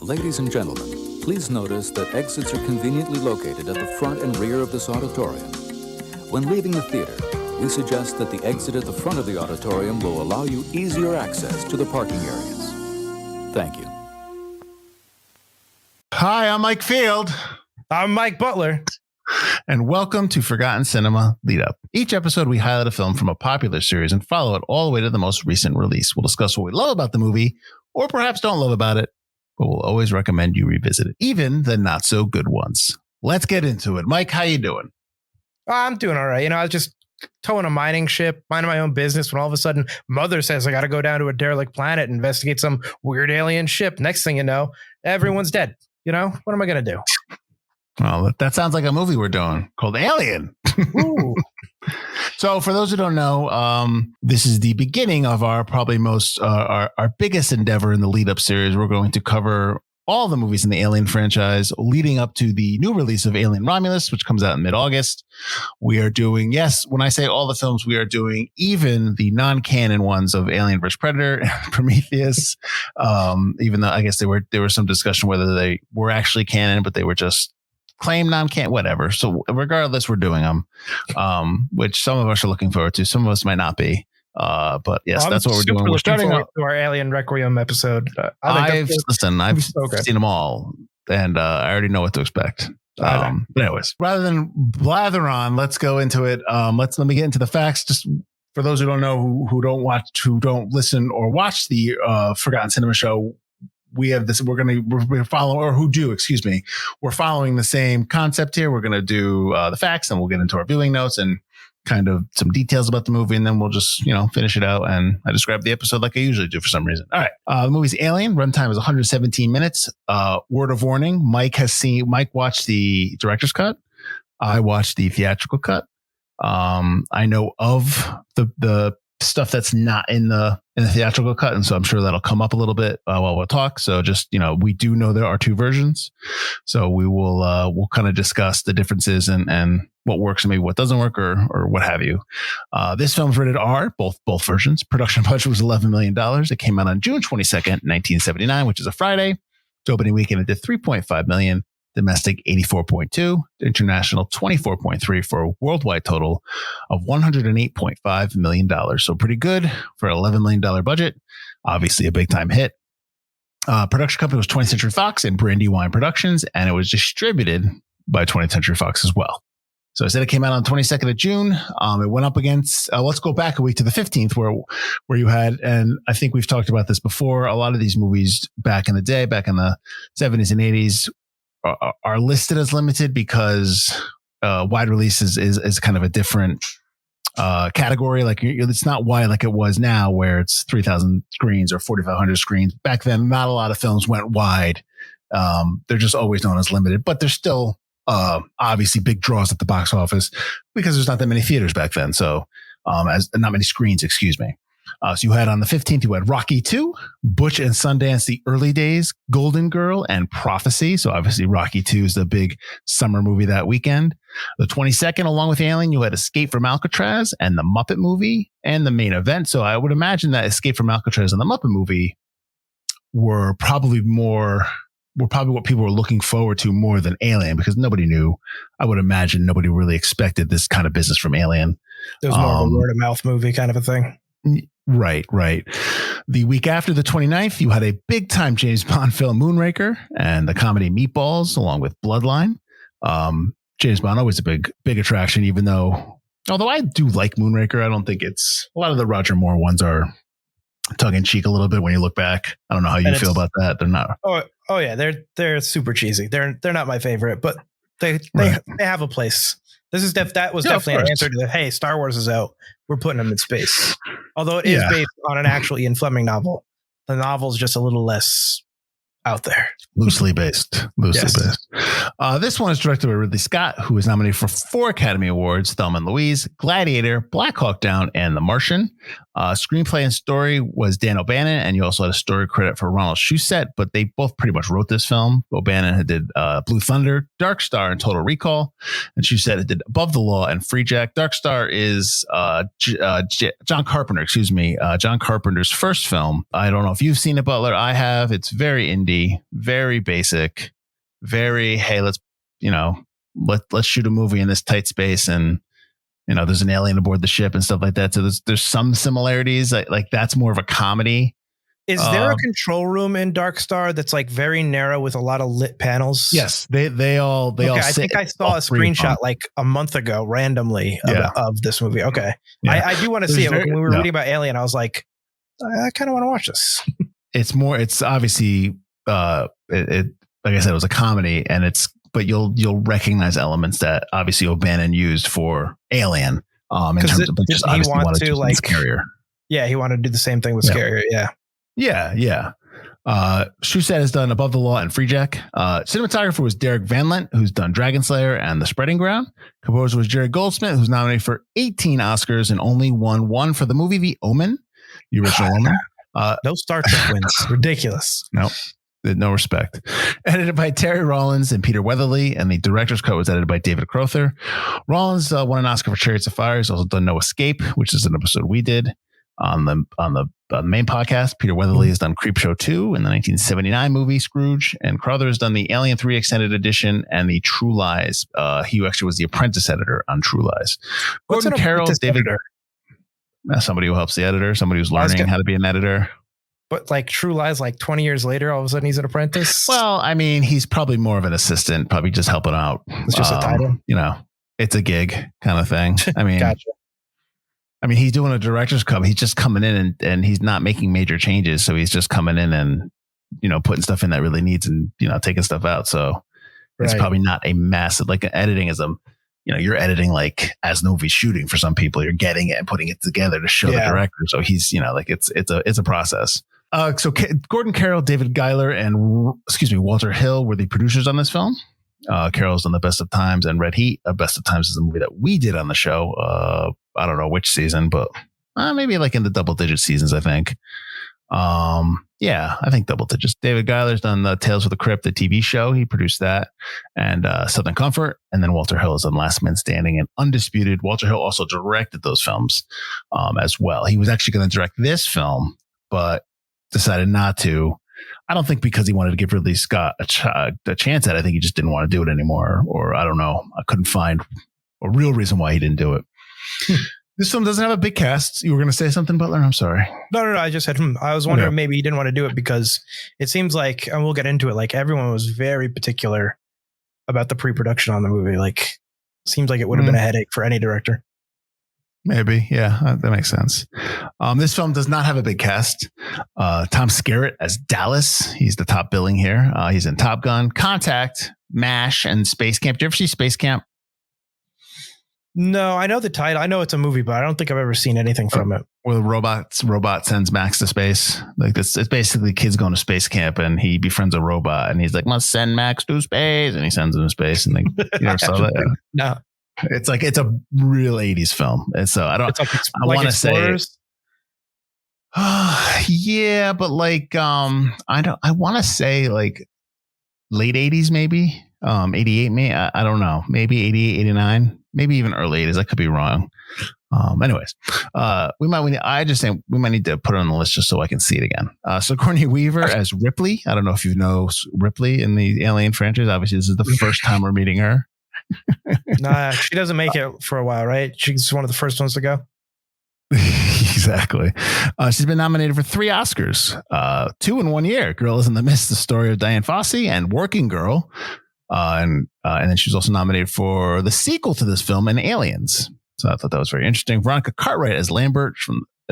Ladies and gentlemen, please notice that exits are conveniently located at the front and rear of this auditorium. When leaving the theater, we suggest that the exit at the front of the auditorium will allow you easier access to the parking areas. Thank you. Hi, I'm Mike Field. I'm Mike Butler. And welcome to Forgotten Cinema Lead Up. Each episode, we highlight a film from a popular series and follow it all the way to the most recent release. We'll discuss what we love about the movie, or perhaps don't love about it, but we'll always recommend you revisit it, even the not so good ones. Let's get into it. Mike, how you doing? I'm doing all right. I was just towing a mining ship, minding my own business, when all of a sudden Mother says I got to go down to a derelict planet and investigate some weird alien ship. Next thing you know, everyone's dead. What am I going to do? Well, that sounds like a movie we're doing called Alien. So for those who don't know, this is the beginning of our probably our biggest endeavor in the lead up series. We're going to cover all the movies in the Alien franchise leading up to the new release of Alien Romulus, which comes out in mid-August. We are doing, yes, when I say all the films, we are doing even the non-canon ones of Alien vs. Predator, Prometheus, even though I guess there was some discussion whether they were actually canon, but they were just claim non-canon, whatever. So regardless, we're doing them, which some of us are looking forward to. Some of us might not be. But yes, that's what we're doing. We're starting to our Alien Requiem episode. I've seen them all, and I already know what to expect. But anyways, rather than blather on, let's go into it. Let me get into the facts. Just for those who don't know, who don't listen or watch the Forgotten Cinema Show, we have this. We're following the same concept here. We're gonna do the facts, and we'll get into our viewing notes and kind of some details about the movie, and then we'll just finish it out. And I describe the episode like I usually do for some reason. All right, the movie's Alien. Runtime is 117 minutes. Word of warning: Mike watched the director's cut. I watched the theatrical cut. I know of the stuff that's not in the theatrical cut, and so I'm sure that'll come up a little bit while we'll talk. So just we do know there are two versions, so we will we'll kind of discuss the differences and what works and maybe what doesn't work or what have you. This film's rated R, both versions. Production budget was $11 million. It came out on June 22nd, 1979, which is a Friday. Its opening weekend it did $3.5 million. Domestic 84.2, international 24.3 for a worldwide total of $108.5 million. So pretty good for an $11 million budget. Obviously a big time hit. Production company was 20th Century Fox and Brandywine Productions, and it was distributed by 20th Century Fox as well. So I said it came out on the 22nd of June. It went up against, let's go back a week to the 15th where you had, and I think we've talked about this before, a lot of these movies back in the day, back in the 70s and 80s, are listed as limited because wide release is kind of a different category. Like it's not wide like it was now, where it's 3,000 screens or 4,500 screens. Back then, not a lot of films went wide. They're just always known as limited, but there's still obviously big draws at the box office because there's not that many theaters back then. So not many screens, excuse me. So you had on the 15th, you had Rocky 2, Butch and Sundance, The Early Days, Golden Girl, and Prophecy. So obviously Rocky 2 is the big summer movie that weekend. The 22nd, along with Alien, you had Escape from Alcatraz and The Muppet Movie and The Main Event. So I would imagine that Escape from Alcatraz and The Muppet Movie were probably what people were looking forward to more than Alien, because nobody knew. I would imagine nobody really expected this kind of business from Alien. It was more of a word of mouth movie kind of a thing. Right. The week after, the 29th, you had a big time James Bond film, Moonraker, and the comedy Meatballs, along with Bloodline. James Bond, always a big attraction, although I do like Moonraker. I don't think it's, a lot of the Roger Moore ones are tongue in cheek a little bit when you look back. I don't know how you feel about that. They're not. Oh yeah. They're super cheesy. They're not my favorite, but they have a place. That was definitely an answer to the, hey, Star Wars is out, we're putting them in space. Although it is based on an actual Ian Fleming novel. The novel's just a little less out there. Loosely based. This one is directed by Ridley Scott, who was nominated for 4 Academy Awards: Thelma and Louise, Gladiator, Black Hawk Down, and The Martian. Screenplay and story was Dan O'Bannon, and you also had a story credit for Ronald Shusett, but they both pretty much wrote this film. O'Bannon did Blue Thunder, Dark Star, and Total Recall, and Shusett did Above the Law and Free Jack. Dark Star is John Carpenter's first film. I don't know if you've seen it, Butler. I have. It's very indie. comedy, very basic, very, hey, let's shoot a movie in this tight space, and there's an alien aboard the ship and stuff like that. So there's some similarities. Like that's more of a comedy. Is there a control room in Dark Star that's like very narrow with a lot of lit panels? Yes, they all. I think I saw a screenshot like a month ago randomly of this movie. Okay, yeah. I do want to see it. When we were reading about Alien, I was like, I kind of want to watch this. It's obviously like I said, it was a comedy, but you'll recognize elements that obviously O'Bannon used for Alien. In terms of just obviously wanted to like Carrier. Yeah, he wanted to do the same thing with Carrier. Yeah. Yeah. Shusett has done Above the Law and Freejack. Cinematographer was Derek Van Lent, who's done Dragon Slayer and The Spreading Ground. Composer was Jerry Goldsmith, who's nominated for 18 Oscars and only won one for the movie The Omen, the original Omen. No Star Trek wins. Ridiculous. No respect. Edited by Terry Rollins and Peter Weatherly, and the director's cut was edited by David Crowther. Rollins won an Oscar for Chariots of Fire. He's also done No Escape, which is an episode we did on the main podcast. Peter Weatherly has done Creepshow 2 in the 1979 movie Scrooge, and Crowther has done the Alien 3 Extended Edition and the True Lies. He actually was the apprentice editor on True Lies. Gordon Carroll, David, somebody who helps the editor, somebody who's learning how to be an editor. But like True Lies, like 20 years later, all of a sudden he's an apprentice. Well, I mean, he's probably more of an assistant, probably just helping out. It's just a title. It's a gig kind of thing. I mean, gotcha. I mean, he's doing a director's cut. He's just coming in and he's not making major changes. So he's just coming in and, putting stuff in that really needs and, taking stuff out. So it's probably not a massive, like editing is you're editing like as the movie's shooting for some people. You're getting it and putting it together to show the director. So he's, it's a process. So Gordon Carroll, David Giler, and Walter Hill were the producers on this film. Carroll's done The Best of Times and Red Heat. Best of Times is a movie that we did on the show. I don't know which season, but maybe like in the double digit seasons, I think. I think double digits. David Giler's done the Tales of the Crypt, the TV show. He produced that, and Southern Comfort. And then Walter Hill has done Last Man Standing and Undisputed. Walter Hill also directed those films as well. He was actually going to direct this film, but decided not to. I don't think because he wanted to give Ridley Scott a chance at it. I think he just didn't want to do it anymore. Or I don't know. I couldn't find a real reason why he didn't do it. This film doesn't have a big cast. You were going to say something, Butler? I'm sorry. No. I just said, I was wondering maybe he didn't want to do it because it seems like, and we'll get into it, like everyone was very particular about the pre-production on the movie. Like, seems like it would have been a headache for any director. Maybe. Yeah, that makes sense. This film does not have a big cast. Tom Skerritt as Dallas. He's the top billing here. He's in Top Gun, Contact, MASH, and Space Camp. Did you ever see Space Camp? No, I know the title. I know it's a movie, but I don't think I've ever seen anything from it. Where the robot sends Max to space. Like this, it's basically kids going to space camp, and he befriends a robot, and he's like, "Must send Max to space," and he sends him to space. And you never saw that? No. It's a real 80s film. And so I want to say, yeah, but like, I want to say like late 80s, maybe, 88, maybe, I don't know, maybe 88, 89, maybe even early 80s. I could be wrong. Anyways, we might need to put it on the list just so I can see it again. Sigourney Weaver as Ripley. I don't know if you know Ripley in the Alien franchise. Obviously, this is the first time we're meeting her. Nah, she doesn't make it for a while, right? She's one of the first ones to go. Exactly. She's been nominated for 3 Oscars, 2 in 1 year. Girl is in the Mist, the story of Diane Fossey, and Working Girl. And then she's also nominated for the sequel to this film, and Aliens. So I thought that was very interesting. Veronica Cartwright as Lambert.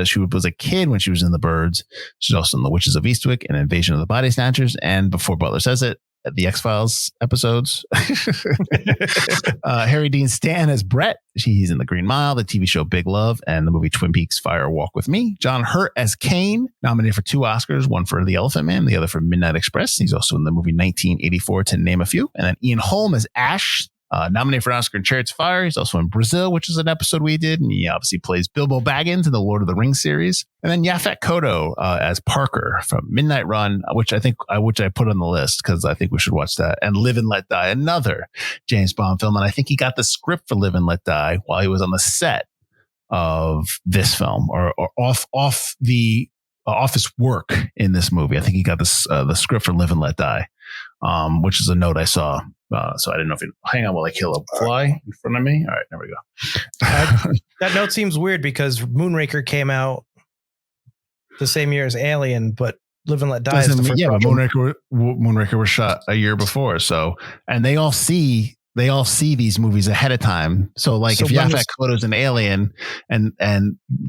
She was a kid when she was in The Birds. She's also in The Witches of Eastwick and Invasion of the Body Snatchers. And before Butler says it, the X-Files episodes. Harry Dean Stanton as Brett. He's in The Green Mile, the TV show Big Love, and the movie Twin Peaks Fire Walk with Me. John Hurt as Kane, nominated for 2 Oscars, one for The Elephant Man, the other for Midnight Express. He's also in the movie 1984, to name a few. And then Ian Holm as Ash, nominated for an Oscar in Chariots of Fire. He's also in Brazil, which is an episode we did. And he obviously plays Bilbo Baggins in the Lord of the Rings series. And then Yaphet Kotto as Parker from Midnight Run, which I put on the list because I think we should watch that. And Live and Let Die, another James Bond film. And I think he got the script for Live and Let Die while he was on the set of this film or off the office work in this movie. I think he got the script for Live and Let Die, which is a note I saw. So I didn't know if hang on while I kill a fly in front of me. All right, there we go. That note seems weird because Moonraker came out the same year as Alien, but Live and Let Die is the first. Yeah, but Moonraker was shot a year before. So, and they all see these movies ahead of time. So like if Yaphet Kotto's an Alien and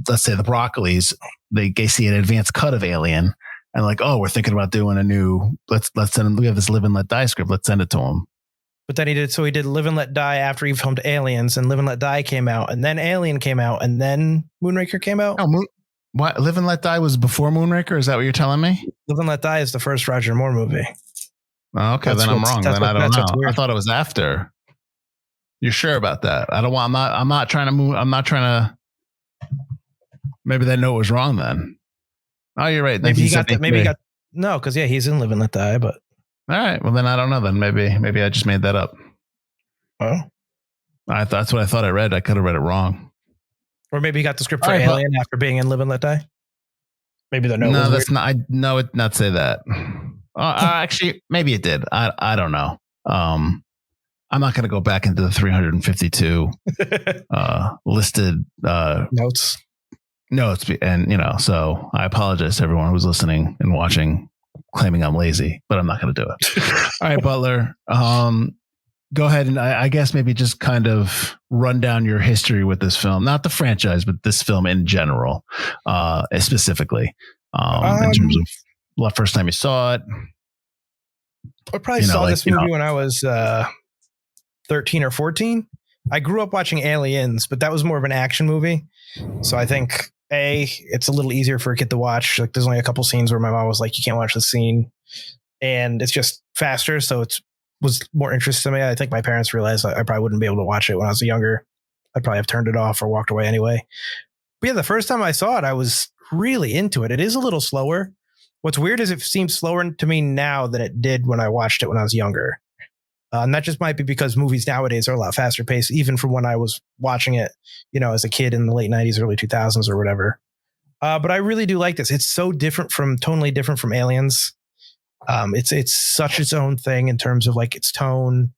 let's say the Broccolis, they see an advanced cut of Alien and like, oh, we're thinking about doing a new, let's send them, we have this Live and Let Die script. Let's send it to them. But then he did Live and Let Die after he filmed Aliens, and Live and Let Die came out, and then Alien came out, and then Moonraker came out. Oh, what? Live and Let Die was before Moonraker? Is that what you're telling me? Live and Let Die is the first Roger Moore movie. Oh, okay, then I'm wrong. Then I don't know. I thought it was after. You're sure about that? I'm not trying to move. I'm not trying to. Maybe that note was wrong then. Oh, you're right. Maybe he got no, because he's in Live and Let Die, but. All right. Well, then I don't know. Then maybe I just made that up. Oh, that's what I thought I read. I could have read it wrong. Or maybe he got the script for Alien after being in Live and Let Die. Maybe the note. No, that's not. No, it not say that. Actually, maybe it did. I don't know. I'm not going to go back into the 352 listed notes. And so I apologize to everyone who's listening and watching, claiming I'm lazy, but I'm not going to do it. All right, Butler. Go ahead and I guess maybe just kind of run down your history with this film, not the franchise, but this film in general, specifically in terms of the first time you saw it. I probably saw this movie when I was 13 or 14. I grew up watching Aliens, but that was more of an action movie. So I think it's a little easier for a kid to watch. Like there's only a couple scenes where my mom was like, you can't watch this scene, and it's just faster. So it was more interesting to me. I think my parents realized I probably wouldn't be able to watch it when I was younger. I'd probably have turned it off or walked away anyway. But yeah, the first time I saw it, I was really into it. It is a little slower. What's weird is it seems slower to me now than it did when I watched it when I was younger. And that just might be because movies nowadays are a lot faster paced, even from when I was watching it, as a kid in the late 90s, early 2000s or whatever. But I really do like this. It's so totally different from Aliens. It's such its own thing in terms of like its tone.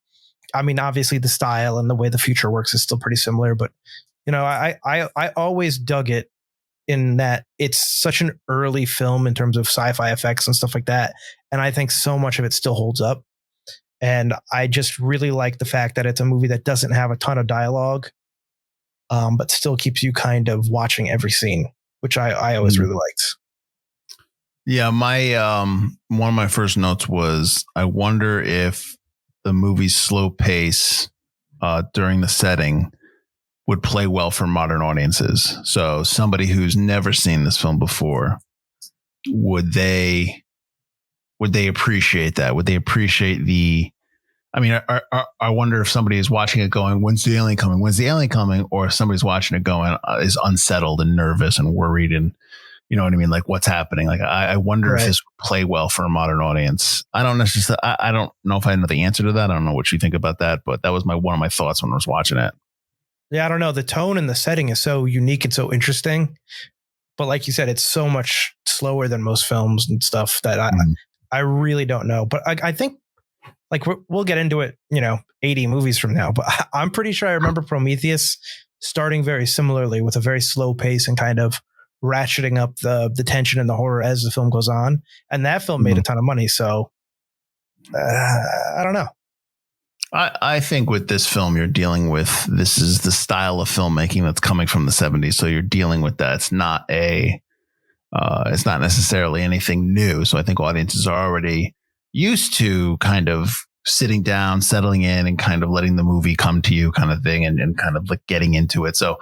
I mean, obviously the style and the way the future works is still pretty similar, but I always dug it in that it's such an early film in terms of sci-fi effects and stuff like that. And I think so much of it still holds up. And I just really like the fact that it's a movie that doesn't have a ton of dialogue, but still keeps you kind of watching every scene, which I always really liked. Yeah, my one of my first notes was I wonder if the movie's slow pace during the setting would play well for modern audiences. So somebody who's never seen this film before, would they appreciate that? Would they appreciate I wonder if somebody is watching it going, when's the alien coming? When's the alien coming? Or if somebody's watching it going, is unsettled and nervous and worried and, you know what I mean? Like what's happening? Like, I wonder if this would play well for a modern audience. I don't necessarily, I don't know if I know the answer to that. I don't know what you think about that, but that was one of my thoughts when I was watching it. Yeah, I don't know. The tone and the setting is so unique and so interesting. But like you said, it's so much slower than most films and stuff that I really don't know. But I think like we'll get into it, 80 movies from now. But I'm pretty sure I remember Prometheus starting very similarly with a very slow pace and kind of ratcheting up the tension and the horror as the film goes on. And that film made a ton of money. So I don't know. I think with this film, you're dealing with, this is the style of filmmaking that's coming from the 70s. So you're dealing with that. It's not necessarily anything new. So I think audiences are already used to kind of sitting down, settling in, and kind of letting the movie come to you kind of thing, and kind of like getting into it. So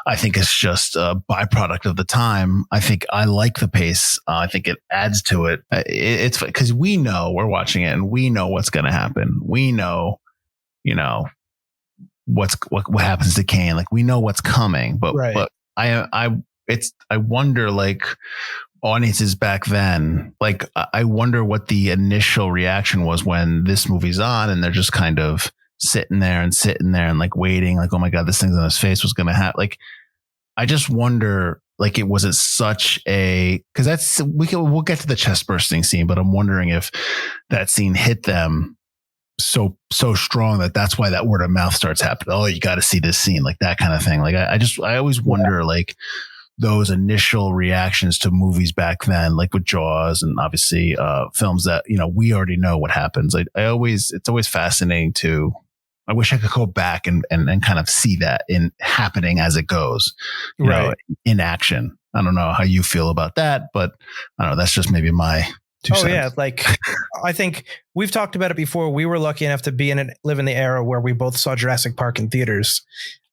I think it's just a byproduct of the time. I think I like the pace. I think it adds to it. It's because we know we're watching it and we know what's going to happen. We know, what happens to Kane. Like we know what's coming, but I wonder, like, audiences back then, like I wonder what the initial reaction was when this movie's on and they're just kind of sitting there and like waiting, like, oh my God, this thing's on his face was going to happen. Like, I just wonder like it wasn't such a, because we'll get to the chest bursting scene, but I'm wondering if that scene hit them so strong that's why that word of mouth starts happening. Oh, you got to see this scene, like that kind of thing. Like I always wonder, like those initial reactions to movies back then, like with Jaws and obviously films that, you know, we already know what happens. It's always fascinating I wish I could go back and kind of see that in happening as it goes, you know, in action. I don't know how you feel about that, but I don't know. That's just maybe my 2 cents. Yeah. Like I think we've talked about it before. We were lucky enough to live in the era where we both saw Jurassic Park in theaters,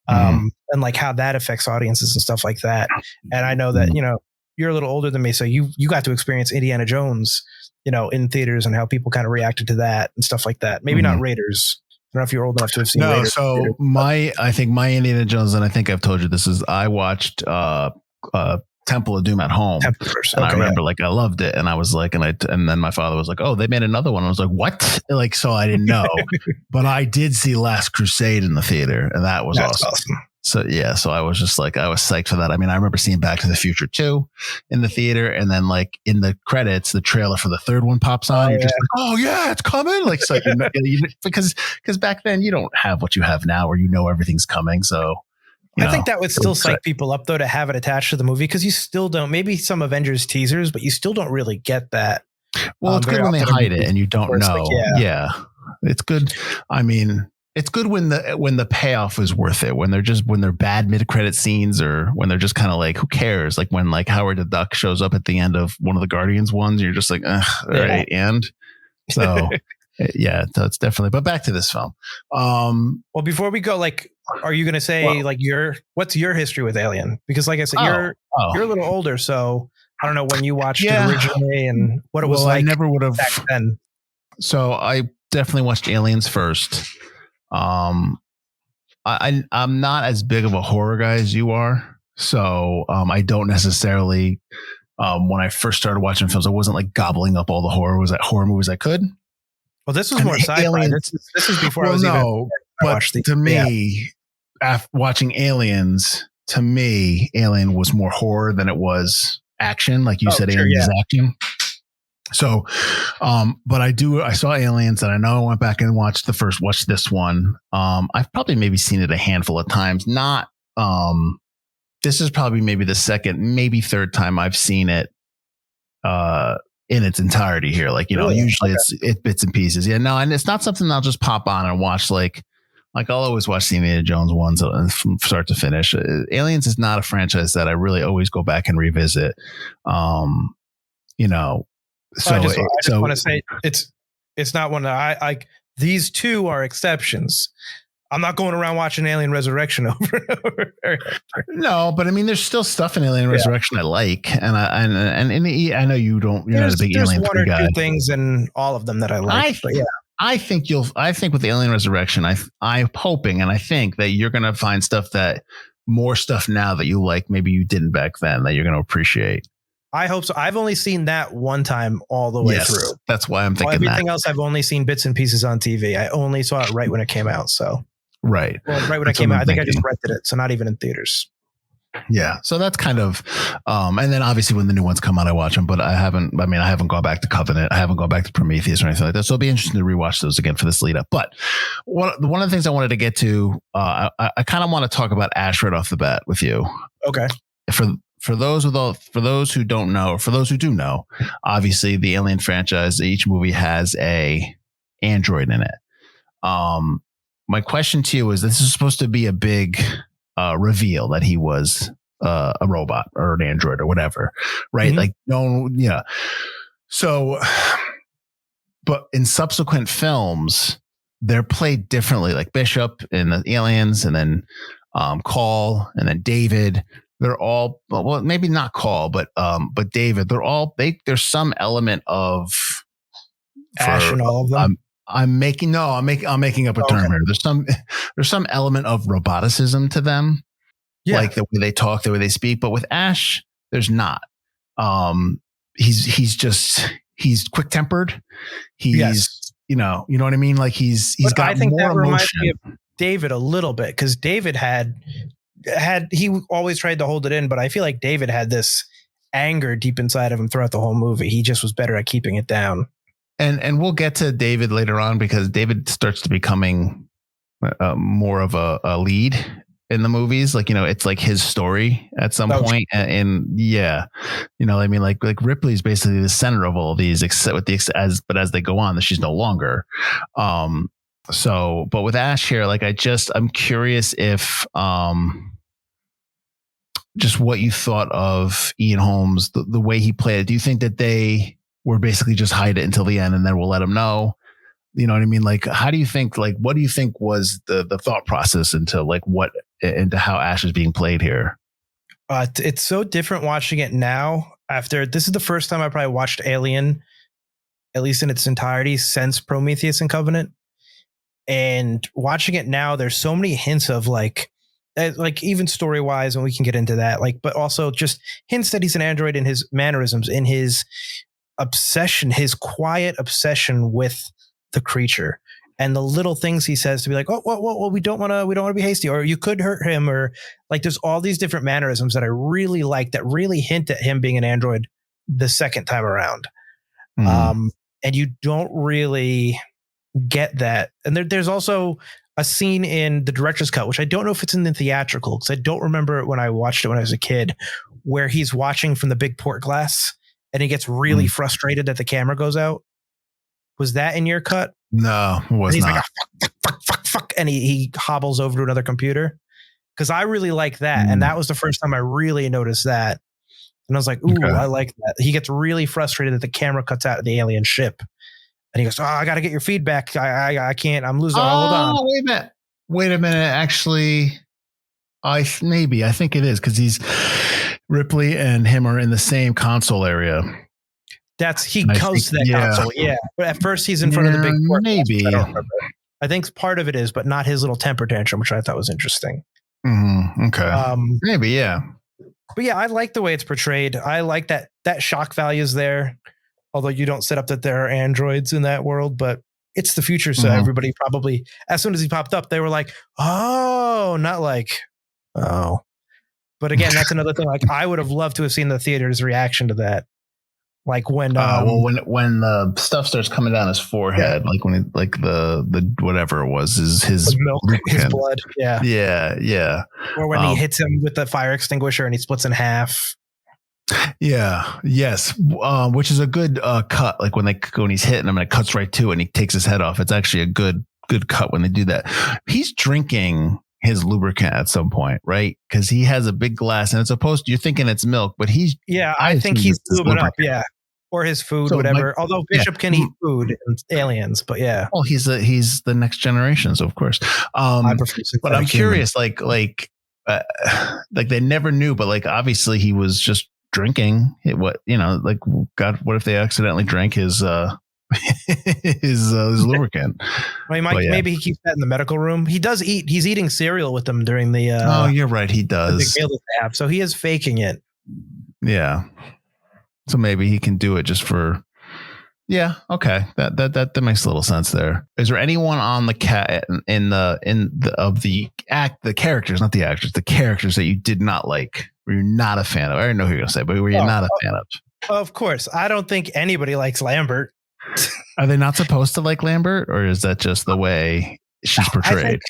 and like how that affects audiences and stuff like that. And I know that, you know, you're a little older than me, so you got to experience Indiana Jones, you know, in theaters and how people kind of reacted to that and stuff like that. Maybe not Raiders. I don't know if you're old enough to have seen Raiders. So I think my Indiana Jones, and I think I've told you this, is I watched Temple of Doom at home. And I remember like I loved it, and I was like, and then my father was like, oh, they made another one. I was like, what? Like, so I didn't know, but I did see Last Crusade in the theater, and that was awesome. So yeah, so I was just like, I was psyched for that. I mean, I remember seeing Back to the Future 2 in the theater, and then like in the credits, the trailer for the third one pops on. You're just like, oh yeah, it's coming. Like, so because back then you don't have what you have now, where you know everything's coming. So I think that would still psych people up though to have it attached to the movie, because you still don't. Maybe some Avengers teasers, but you still don't really get that. Well, it's good when they hide it and you don't know. Like, yeah, it's good. I mean, it's good when the payoff is worth it. When they're bad mid-credit scenes, or when they're just kind of like, who cares? Like when like Howard the Duck shows up at the end of one of the Guardians ones, you're just like, all right, and so yeah, that's definitely. But back to this film. Well, before we go, like, are you going to say like what's your history with Alien? Because like I said, you're a little older, so I don't know when you watched it originally and what it was like. I never would have back then. So I definitely watched Aliens first. I'm not as big of a horror guy as you are. So I don't necessarily, when I first started watching films, I wasn't like gobbling up all the horror movies I could. Well, this was more sci-fi. This is before I was watching Aliens, to me, Alien was more horror than it was action. Like you said, Alien is action. So, but I saw Aliens, and I know I went back and watched this one. I've probably maybe seen it a handful of times. This is probably maybe the second, maybe third time I've seen it, in its entirety here. Like, you know, usually it's bits and pieces. Yeah, no, and it's not something I'll just pop on and watch. Like I'll always watch the Indiana Jones ones from start to finish. Aliens is not a franchise that I really always go back and revisit. You know, so I just want to say it's not one that I like. These two are exceptions. I'm not going around watching Alien Resurrection over and over. No, but I mean, there's still stuff in Alien Resurrection I like, and I know you don't. You're not a big Alien guy. There's one or two things in all of them that I like. I think with Alien Resurrection, I'm hoping, and I think that you're going to find more stuff now that you like, maybe you didn't back then, that you're going to appreciate. I hope so. I've only seen that one time all the way through. That's why I'm thinking everything else I've only seen bits and pieces on TV. I only saw it right when it came out. So right when it came out, I think I just rented it. So not even in theaters. Yeah. So that's kind of, and then obviously when the new ones come out, I watch them, but I haven't gone back to Covenant. I haven't gone back to Prometheus or anything like that. So it'll be interesting to rewatch those again for this lead up. But one of the things I wanted to get to, I kind of want to talk about Ash right off the bat with you. Okay. For those who don't know, or for those who do know, obviously the Alien franchise, each movie has a android in it. My question to you is, this is supposed to be a big reveal that he was a robot or an android or whatever, right? Mm-hmm. Like, no, yeah. So, but in subsequent films, they're played differently. Like Bishop in the Aliens, and then Call, and then David. They're all, well, maybe not Call, but David. There's some element of Ash in all of them. I'm making up a term here. There's some element of roboticism to them, like the way they talk, the way they speak. But with Ash, there's not. He's quick tempered. He's you know what I mean. Like he's got. I think more that reminds me of David a little bit, because David had always tried to hold it in, but I feel like David had this anger deep inside of him throughout the whole movie. He just was better at keeping it down. And we'll get to David later on, because David starts to becoming more of a lead in the movies. Like, it's like his story at some point. And yeah, I mean, like Ripley's basically the center of all of these, except with but as they go on, she's no longer. But with Ash here, like, I'm curious if, just what you thought of Ian Holmes, the way he played it. Do you think that they were basically just hide it until the end and then we'll let him know? You know what I mean? Like, how do you think, like, what do you think was the thought process into how Ash is being played here? It's so different watching it now. This is the first time I probably watched Alien, at least in its entirety, since Prometheus and Covenant. And watching it now, there's so many hints of like even story wise, and we can get into that, but also just hints that he's an android in his mannerisms, in his obsession, his quiet obsession with the creature, and the little things he says to be like, well, we don't want to be hasty, or you could hurt him, or like, there's all these different mannerisms that I really like that really hint at him being an android the second time around. And you don't really get that. And there's also a scene in the director's cut, which I don't know if it's in the theatrical, because I don't remember it when I watched it when I was a kid, where he's watching from the big port glass and he gets really frustrated that the camera goes out. Was that in your cut? No, it was not. Like, fuck. And he hobbles over to another computer. Because I really like that. And that was the first time I really noticed that. And I was like, ooh, okay. I like that. He gets really frustrated that the camera cuts out of the alien ship. And he goes, I got to get your feedback. I can't. I'm losing. Hold on. Wait a minute. Actually, I think it is, because Ripley and him are in the same console area. He goes to that console. Yeah. But at first he's in front of the big port. Maybe. I think part of it is, but not his little temper tantrum, which I thought was interesting. Okay. Maybe. Yeah. But yeah, I like the way it's portrayed. I like that shock value is there. Although you don't set up that there are androids in that world, but it's the future. So everybody probably, as soon as he popped up, they were like, oh, not like, oh. But again, that's another thing. Like, I would have loved to have seen the theater's reaction to that. Like when, when the stuff starts coming down his forehead, like when the whatever it was, his milk, his blood. Yeah. Yeah. Or when he hits him with the fire extinguisher and he splits in half. Yeah. Yes. Which is a good cut. Like when he's hitting him and it cuts right to it and he takes his head off. It's actually a good cut when they do that. He's drinking his lubricant at some point, right? Because he has a big glass and it's supposed to, you're thinking it's milk, but I think he's lubing up. Yeah. Or his food, whatever. Although Bishop can eat food in Aliens, but yeah. Well, he's the next generation, so of course. But I'm curious, like they never knew, but like obviously he was just drinking it. What what if they accidentally drank his his lubricant? Well, maybe he keeps that in the medical room. He does eat. He's eating cereal with them during the. Oh, you're right. He does. So he is faking it. Yeah. So maybe he can do it just for. Yeah. Okay. That makes a little sense there. Is there anyone on the the characters, not the actors, the characters that you did not like, or you're not a fan of? I already know who you're gonna say, but were you not a fan of? Of course, I don't think anybody likes Lambert. Are they not supposed to like Lambert, or is that just the way she's portrayed?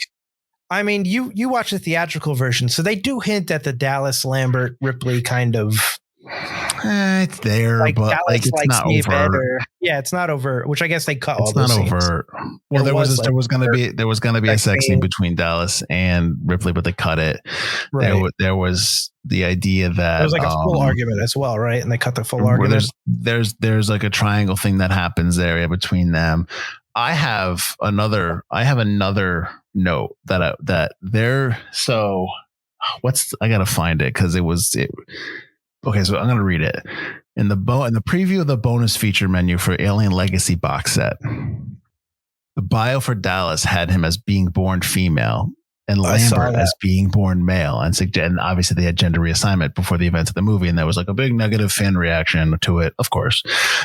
I mean, you watch the theatrical version, so they do hint at the Dallas Lambert Ripley kind of. It's there, like, but like, it's not overt. It's not overt, which I guess they cut. It's not overt. Well, there was going to be a sex scene between Dallas and Ripley, but they cut it. Right. There was the idea that there was like a full argument as well, right? And they cut the full argument. There's like a triangle thing that happens there between them. I have another note that they're so. I gotta find it because it was. Okay, so I'm going to read it. In the preview of the bonus feature menu for Alien Legacy box set, the bio for Dallas had him as being born female and Lambert as being born male. And obviously they had gender reassignment before the events of the movie. And there was like a big negative fan reaction to it, of course.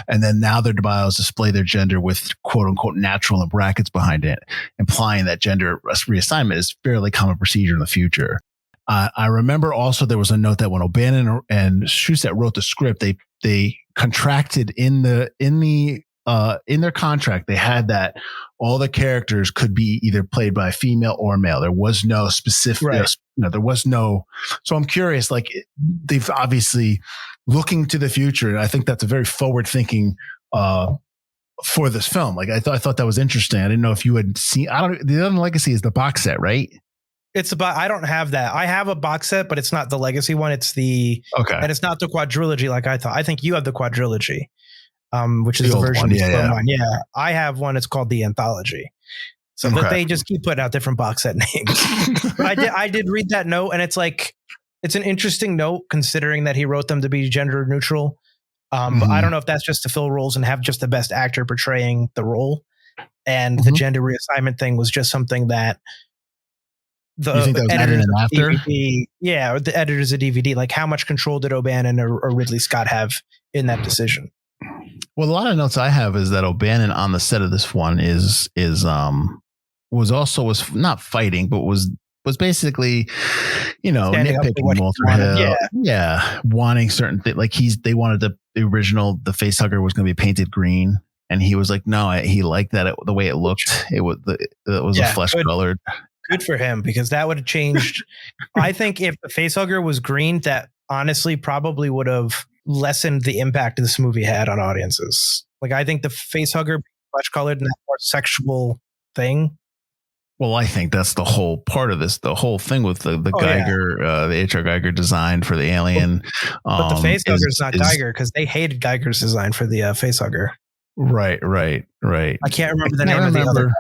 And then now their bios display their gender with quote unquote natural in brackets behind it, implying that gender reassignment is fairly common procedure in the future. I remember also there was a note that when O'Bannon and Shusett wrote the script, they contracted in their contract, they had that all the characters could be either played by a female or male. There was no specific, there was no. So I'm curious, like they've obviously looking to the future. And I think that's a very forward thinking, for this film. Like I thought that was interesting. I didn't know if you had seen, the other Legacy is the box set, right? It's about, I don't have that. I have a box set, but it's not the Legacy one. It's the, and it's not the quadrilogy like I thought. I think you have the quadrilogy. Which is the version of one. Yeah. I have one. It's called the Anthology. So that they just keep putting out different box set names. But I did read that note, and it's like, it's an interesting note considering that he wrote them to be gender neutral. But I don't know if that's just to fill roles and have just the best actor portraying the role. And the gender reassignment thing was just something that the editors of DVD, or the editors of DVD, like how much control did O'Bannon or Ridley Scott have in that decision? Well, a lot of notes I have is that O'Bannon on the set of this one was not fighting, but was basically, nitpicking Walter Hill, wanting certain things. Like they wanted the original, the facehugger was going to be painted green, and he was like, no, he liked that the way it looked. It was a flesh colored. Good for him, because that would have changed. I think if the facehugger was green, that honestly probably would have lessened the impact this movie had on audiences. Like I think the facehugger flesh colored and that more sexual thing. Well, I think that's the whole part of this. The whole thing with the Geiger, the H.R. Geiger design for the alien. But the facehugger is not Geiger, because they hated Geiger's design for the facehugger. Right. I can't remember the name of the other.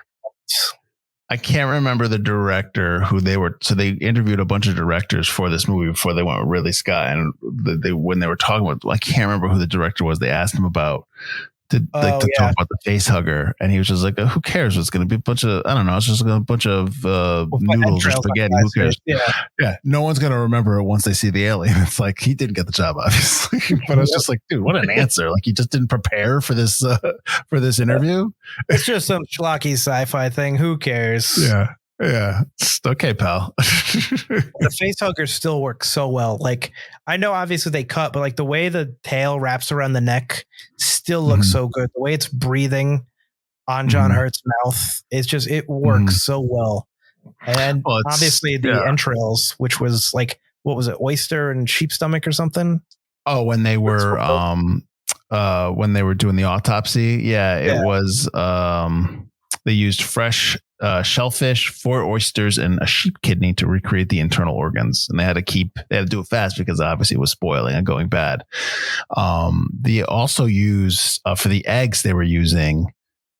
I can't remember the director who they were. So they interviewed a bunch of directors for this movie before they went with Ridley Scott. And when they were talking about, I can't remember who the director was. They asked him about to talk about the facehugger, and he was just like, "Who cares? It's going to be a bunch of, I don't know. It's just a bunch of noodles or spaghetti. Who cares? Yeah. No one's going to remember it once they see the alien." It's like he didn't get the job, obviously. But I was just like, dude, what an answer! Like you just didn't prepare for this interview. It's just some schlocky sci-fi thing. Who cares? Yeah. Okay, pal. The facehugger still works so well. Like I know obviously they cut, but like the way the tail wraps around the neck still looks so good. The way it's breathing on John Hurt's mouth, it works so well. And obviously the entrails, which was like, what was it? Oyster and sheep stomach or something? Oh, when they were doing the autopsy. Yeah, it was, they used fresh shellfish, 4 oysters, and a sheep kidney to recreate the internal organs. And they had to do it fast because obviously it was spoiling and going bad. They also use for the eggs, they were using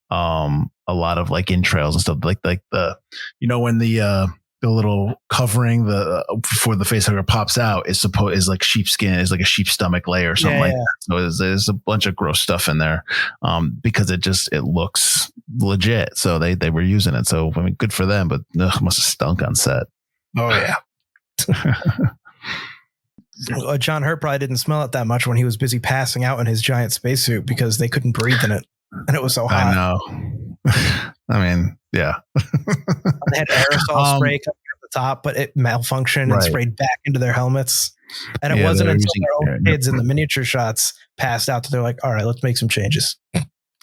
a lot of like entrails and stuff, like the, when the little covering before the facehugger pops out is like sheepskin, is like a sheep stomach layer or something like that. So there's a bunch of gross stuff in there because it looks legit. So they were using it. So I mean, good for them, but must have stunk on set. Oh yeah. John Hurt probably didn't smell it that much when he was busy passing out in his giant spacesuit because they couldn't breathe in it and it was so hot. I know. I mean, yeah. They had aerosol spray coming at the top, but it malfunctioned and sprayed back into their helmets. And it wasn't until their own kids in the miniature shots passed out that they're like, all right, let's make some changes.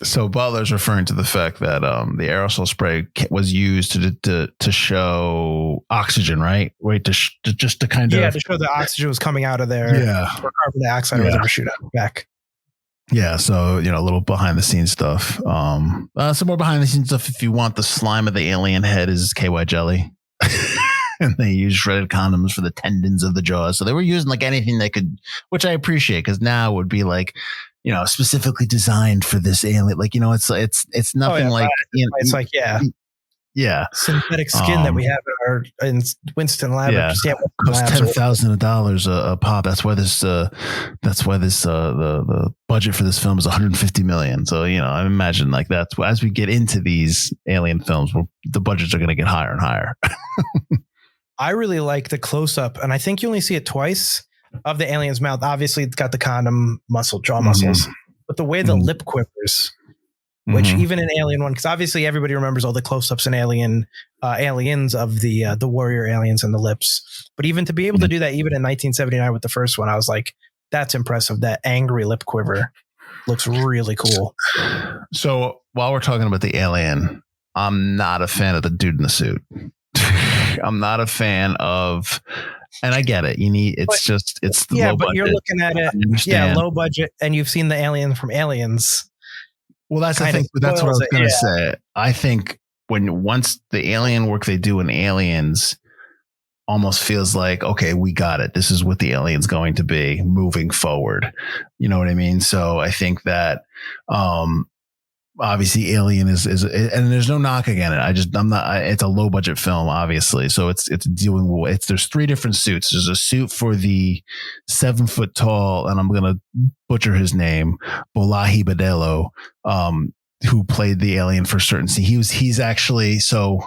So Butler's referring to the fact that the aerosol spray was used to show oxygen, right? Wait, just to kind of... to show the oxygen was coming out of there. Yeah. Or carbon dioxide or whatever shoot back. Yeah, so a little behind the scenes stuff. Some more behind the scenes stuff. If you want the slime of the alien head, is KY jelly, and they use shredded condoms for the tendons of the jaws. So they were using like anything they could, which I appreciate because now it would be like, specifically designed for this alien. Like it's nothing like it's like synthetic skin that we have in Winston Lab. Yeah, costs $10,000 a pop. That's why the budget for this film is $150 million. So I imagine like that's as we get into these alien films, the budgets are going to get higher and higher. I really like the close up, and I think you only see it twice of the alien's mouth. Obviously, it's got the condom jaw muscles, but the way the lip quivers which even in Alien 1, because obviously everybody remembers all the close-ups in Aliens of the warrior aliens and the lips. But even to be able to do that even in 1979 with the first one, I was like, that's impressive. That angry lip quiver looks really cool. So while we're talking about the alien, I'm not a fan of the dude in the suit. I'm not a fan of, and I get it. It's low budget. You're looking at it, low budget, and you've seen the alien from Aliens. Well, that's the thing. That's what I was going to say. I think once the alien work they do in Aliens almost feels like, okay, we got it. This is what the alien's going to be moving forward. You know what I mean? So I think that, obviously Alien is, and there's no knock against it. It's a low budget film, obviously. So it's dealing with, there's 3 different suits. There's a suit for the 7 foot tall, and I'm going to butcher his name, Bolahi Badelo, who played the alien for certain scenes. He's actually, so,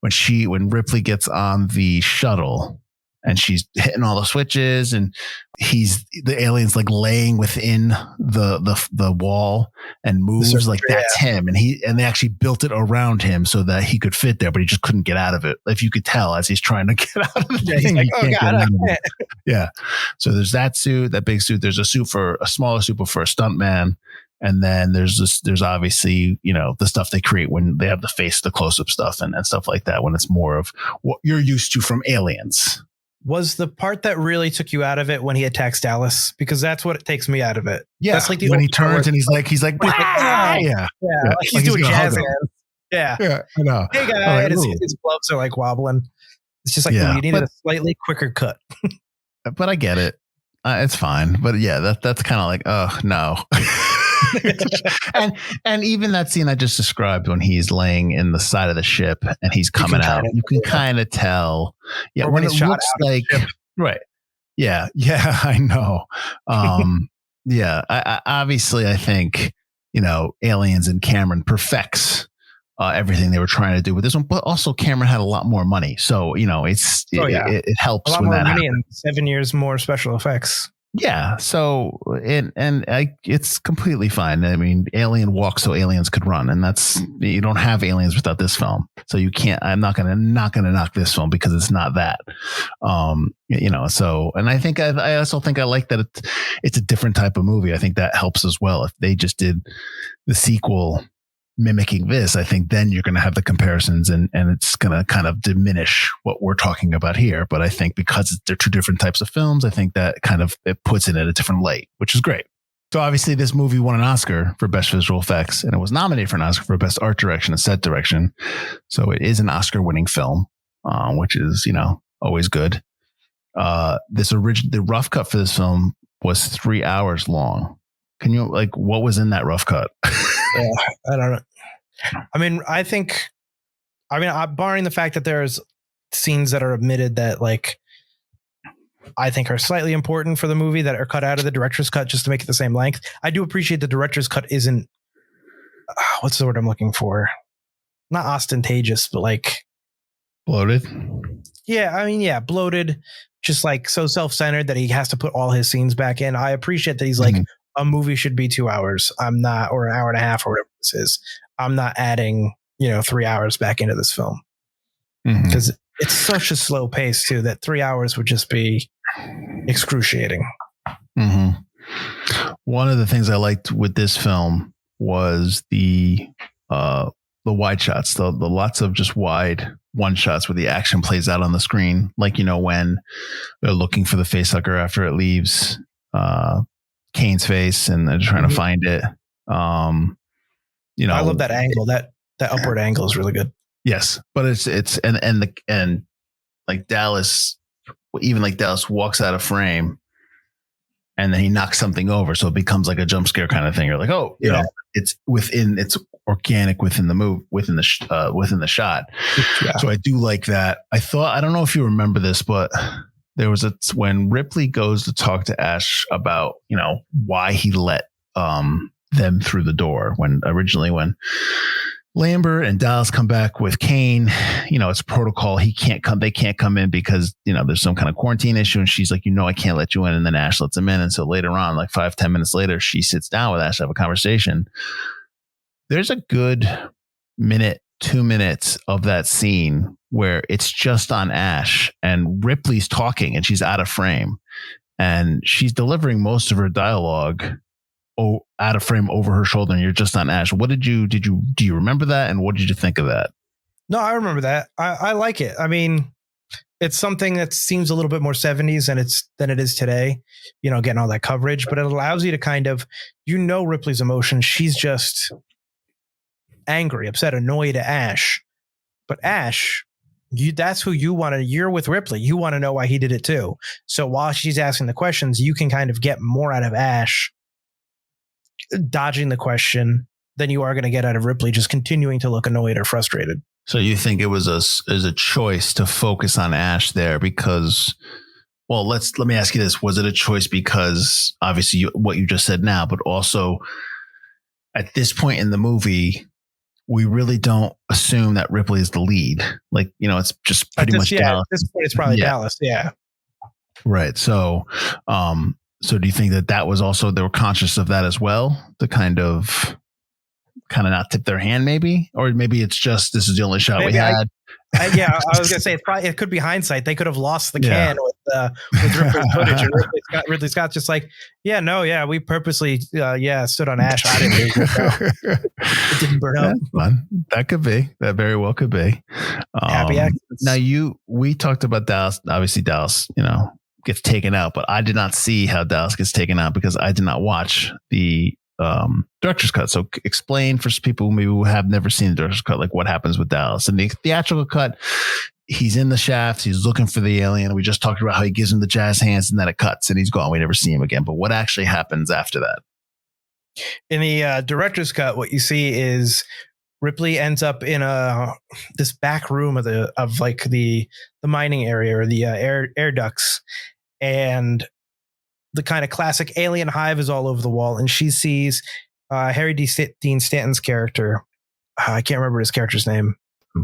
when Ripley gets on the shuttle and she's hitting all the switches and the alien's like laying within the wall and moves that's him. And they actually built it around him so that he could fit there, but he just couldn't get out of it. If you could tell as he's trying to get out of the thing, he's like, oh God, I can't. Yeah. So there's that suit, that big suit. There's a smaller suit for a stuntman. And then there's obviously, the stuff they create when they have the close-up stuff and stuff like that, when it's more of what you're used to from Aliens. Was the part that really took you out of it when he attacks Dallas? Because that's what it takes me out of it. Yeah. That's like when he turns and he's like, yeah. Like he's doing jazz hands. Yeah. Yeah. I know. Hey guy, and his gloves are like wobbling. It's just like, you needed a slightly quicker cut. But I get it. It's fine. But yeah, that's kind of like, oh no. and even that scene I just described when he's laying in the side of the ship and he's coming out, you can kind of tell. Yeah, when it looks like right. Yeah, I know. I obviously I think Aliens and Cameron perfects everything they were trying to do with this one, but also Cameron had a lot more money, so it helps a lot when more that money happens. and 7 years more special effects. Yeah. So, it's completely fine. I mean, Alien walks so aliens could run, and you don't have Aliens without this film. So I'm not going to knock this film because it's not that, so, and I also think I like that it's a different type of movie. I think that helps as well. If they just did the sequel mimicking this, I think then you're going to have the comparisons and it's going to kind of diminish what we're talking about here. But I think because they're 2 different types of films, I think that kind of it puts it at a different light, which is great. So obviously this movie won an Oscar for Best Visual Effects, and it was nominated for an Oscar for Best Art Direction and Set Direction. So it is an Oscar winning film, which is, always good. The rough cut for this film was 3 hours long. Can you what was in that rough cut? Yeah, I don't know. I mean, barring the fact that there's scenes that are omitted that I think are slightly important for the movie that are cut out of the director's cut just to make it the same length. I do appreciate the director's cut isn't, what's the word I'm looking for? Not ostentatious, but bloated. Yeah. I mean, bloated, just so self-centered that he has to put all his scenes back in. I appreciate that he's a movie should be 2 hours. I'm not, or an hour and a half or whatever this is. I'm not adding, 3 hours back into this film because it's such a slow pace too, that 3 hours would just be excruciating. One of the things I liked with this film was the wide shots, the lots of just wide one shots where the action plays out on the screen. When they're looking for the facehugger after it leaves, Kane's face and they're trying to find it. I love that angle. That upward angle is really good. Yes, but it's Dallas, Dallas walks out of frame and then he knocks something over, so it becomes like a jump scare kind of thing. You're like, oh, it's organic within the within the shot. Yeah. So I do like that. I don't know if you remember this, but there was when Ripley goes to talk to Ash about, why he let them through the door when Lambert and Dallas come back with Kane, it's protocol. They can't come in because, there's some kind of quarantine issue. And she's like, I can't let you in. And then Ash lets him in. And so later on, 5-10 minutes later, she sits down with Ash to have a conversation. There's a good minute, 2 minutes of that scene where it's just on Ash and Ripley's talking and she's out of frame and she's delivering most of her dialogue out of frame over her shoulder, and you're just on Ash. What do you remember that? And what did you think of that? No, I remember that. I like it. I mean, it's something that seems a little bit more 70s than it is today, getting all that coverage, but it allows you to kind of, Ripley's emotion. She's just angry, upset, annoyed at Ash. But Ash, that's who you want to, you're with Ripley. You want to know why he did it too. So while she's asking the questions, you can kind of get more out of Ash dodging the question than you are going to get out of Ripley just continuing to look annoyed or frustrated. So you think it was a choice to focus on Ash there because, well, let me ask you this. Was it a choice because obviously what you just said now, but also at this point in the movie, we really don't assume that Ripley is the lead. Like, it's just pretty much Dallas. At this point, it's probably Dallas. Yeah. Right. So do you think that was also, they were conscious of that as well to kind of not tip their hand maybe, or maybe it's just, this is the only shot we had. I was going to say it could be hindsight. They could have lost the can with Ripley's footage, and Ridley Scott's just like, we purposely, stood on Ash. I didn't lose it. It didn't burn up. That could be. That very well could be. Happy accidents. Now we talked about Dallas. Obviously, Dallas, gets taken out, but I did not see how Dallas gets taken out because I did not watch the director's cut. So explain for people who have never seen the director's cut, like what happens with Dallas. And the theatrical cut, he's in the shaft, he's looking for the alien. We just talked about how he gives him the jazz hands and then it cuts and he's gone. We never see him again. But what actually happens after that? In the director's cut, what you see is Ripley ends up in this back room of the mining area or the air ducts, and the kind of classic alien hive is all over the wall, and she sees Harry Dean Stanton's character. I can't remember his character's name.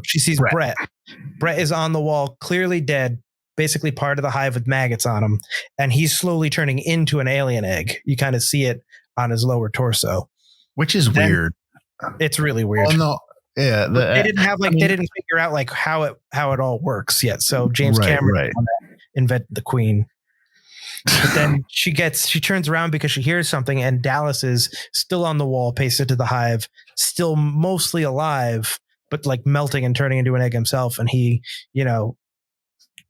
She sees Brett. Brett is on the wall, clearly dead, basically part of the hive with maggots on him, and he's slowly turning into an alien egg. You kind of see it on his lower torso, which is weird. It's really weird. Oh no. Yeah, they didn't have they didn't figure out like how it all works yet. So James Cameron invented the Queen. But then she turns around because she hears something, and Dallas is still on the wall, pasted to the hive, still mostly alive, but like melting and turning into an egg himself. And he,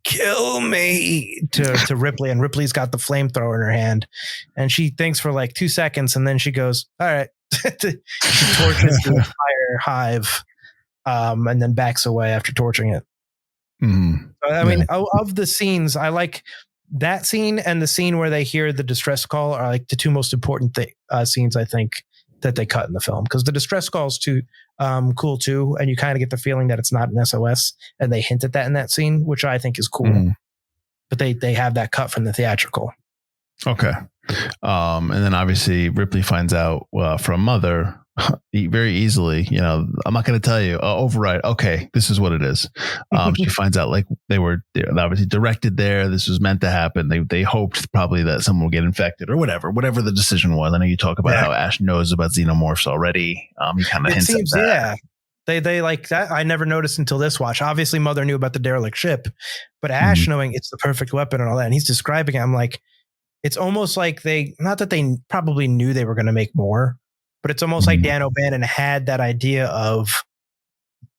kill me to Ripley, and Ripley's got the flamethrower in her hand, and she thinks for like 2 seconds, and then she goes, "All right." She torches the entire hive, and then backs away after torching it. I mean, of the scenes, I like that scene and the scene where they hear the distress call are like the two most important scenes I think that they cut in the film, because the distress call is too cool too, and you kind of get the feeling that it's not an SOS, and they hint at that in that scene, which I think is cool. But they have that cut from the theatrical. Okay. And then obviously Ripley finds out from Mother very easily, I'm not going to tell you, override. Okay, this is what it is. She finds out like they were obviously directed there. This was meant to happen. They hoped probably that someone would get infected or whatever the decision was. I know you talk about how Ash knows about xenomorphs already. He kind of hints at that. Yeah. They like that. I never noticed until this watch. Obviously Mother knew about the derelict ship, but Ash knowing it's the perfect weapon and all that, and he's describing it. I'm like, it's almost like not that they probably knew they were going to make more, but it's almost like Dan O'Bannon had that idea of